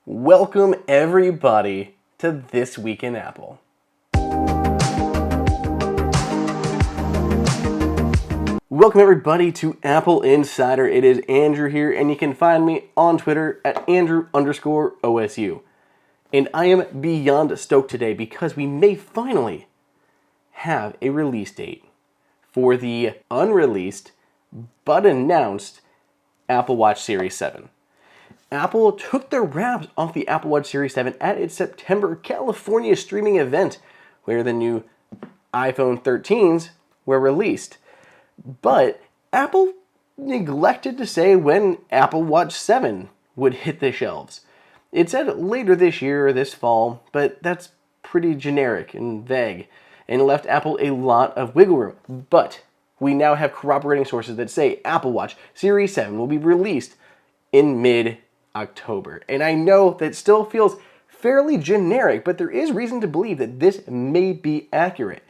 Welcome everybody to This Week in Apple. Welcome everybody to Apple Insider. It is Andrew here, and you can find me on Twitter at Andrew_OSU. And I am beyond stoked today because we may finally have a release date for the unreleased but announced Apple Watch Series 7. Apple took their wraps off the Apple Watch Series 7 at its September California streaming event, where the new iPhone 13s were released. But Apple neglected to say when Apple Watch 7 would hit the shelves. It said later this year or this fall, but that's pretty generic and vague, and left Apple a lot of wiggle room. But we now have corroborating sources that say Apple Watch Series 7 will be released in mid-October. And I know that still feels fairly generic, but there is reason to believe that this may be accurate.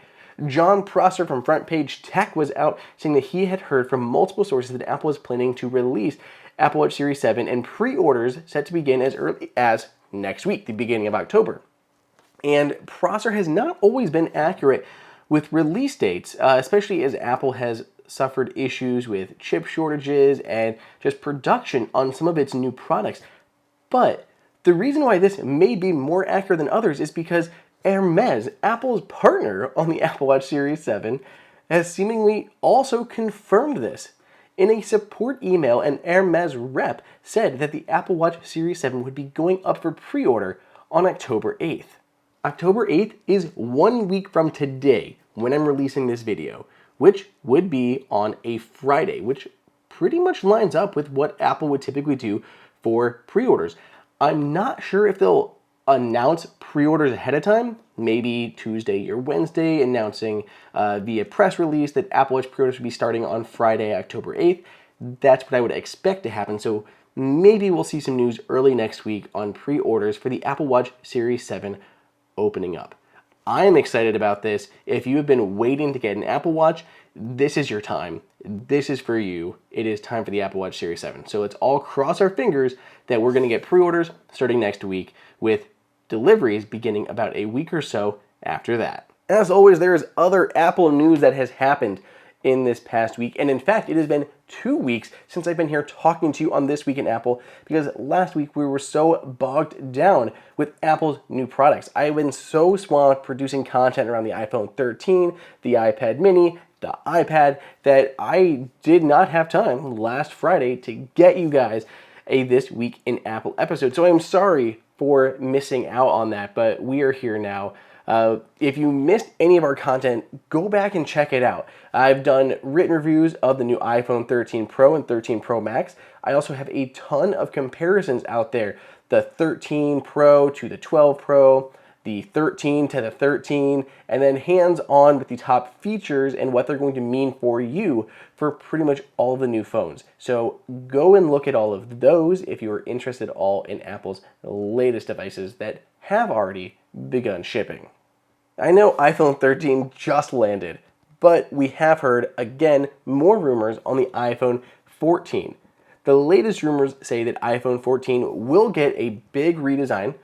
John Prosser from Front Page Tech was out saying that he had heard from multiple sources that Apple is planning to release Apple Watch Series 7 and pre-orders set to begin as early as next week, the beginning of October. And Prosser has not always been accurate with release dates, especially as Apple has suffered issues with chip shortages and just production on some of its new products. But the reason why this may be more accurate than others is because Hermes, Apple's partner on the Apple Watch Series 7, has seemingly also confirmed this. In a support email, an Hermes rep said that the Apple Watch Series 7 would be going up for pre-order on October 8th. October 8th is 1 week from today when I'm releasing this video, which would be on a Friday, which pretty much lines up with what Apple would typically do for pre-orders. I'm not sure if they'll announce pre-orders ahead of time, maybe Tuesday or Wednesday, announcing via press release that Apple Watch pre-orders would be starting on Friday, October 8th. That's what I would expect to happen. So maybe we'll see some news early next week on pre-orders for the Apple Watch Series 7 opening up. I am excited about this. If you have been waiting to get an Apple Watch, this is your time. This is for you. It is time for the Apple Watch Series 7. So let's all cross our fingers that we're going to get pre-orders starting next week, with deliveries beginning about a week or so after that. As always, there is other Apple news that has happened in this past week. And in fact, it has been 2 weeks since I've been here talking to you on This Week in Apple, because last week we were so bogged down with Apple's new products. I have been so swamped producing content around the iPhone 13, the iPad mini, the iPad, that I did not have time last Friday to get you guys a This Week in Apple episode. So I'm sorry for missing out on that, but we are here now. If you missed any of our content, go back and check it out. I've done written reviews of the new iPhone 13 Pro and 13 Pro Max. I also have a ton of comparisons out there. The 13 Pro to the 12 Pro, the 13 to the 13, and then hands-on with the top features and what they're going to mean for you for pretty much all of the new phones. So go and look at all of those if you are interested at all in Apple's latest devices that have already begun shipping. I know iPhone 13 just landed, but we have heard, again, more rumors on the iPhone 14. The latest rumors say that iPhone 14 will get a big redesign,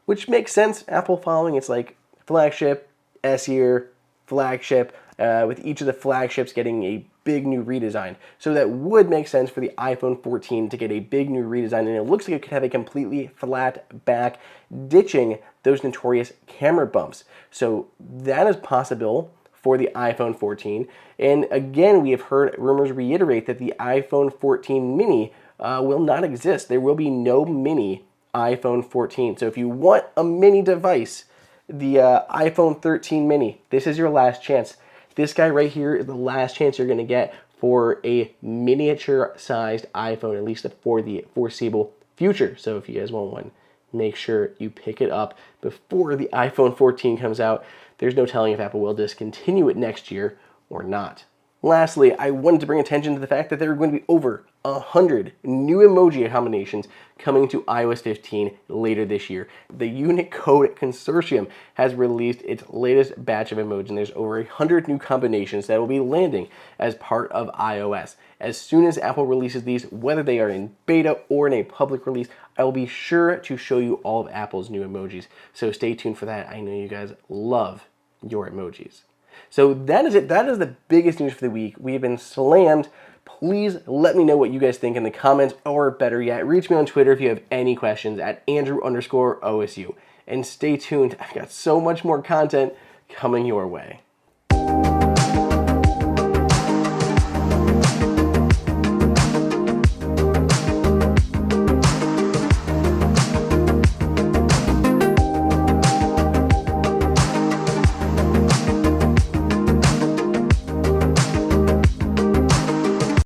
which makes sense. Apple following its like flagship, S-year, flagship, with each of the flagships getting a big new redesign. So that would make sense for the iPhone 14 to get a big new redesign, and it looks like it could have a completely flat back, ditching those notorious camera bumps. So that is possible for the iPhone 14. And again, we have heard rumors reiterate that the iPhone 14 mini will not exist. There will be no mini iPhone 14. So if you want a mini device, the iPhone 13 mini, this is your last chance. This guy right here is the last chance you're going to get for a miniature-sized iPhone, at least for the foreseeable future. So if you guys want one, make sure you pick it up before the iPhone 14 comes out. There's no telling if Apple will discontinue it next year or not. Lastly, I wanted to bring attention to the fact that there are going to be over 100 new emoji combinations coming to iOS 15 later this year. The Unicode Consortium has released its latest batch of emojis, and there's over 100 new combinations that will be landing as part of iOS. As soon as Apple releases these, whether they are in beta or in a public release, I will be sure to show you all of Apple's new emojis. So stay tuned for that. I know you guys love your emojis. So that is it. That is the biggest news for the week. We have been slammed. Please let me know what you guys think in the comments, or better yet, reach me on Twitter if you have any questions at Andrew_OSU. And stay tuned. I've got so much more content coming your way.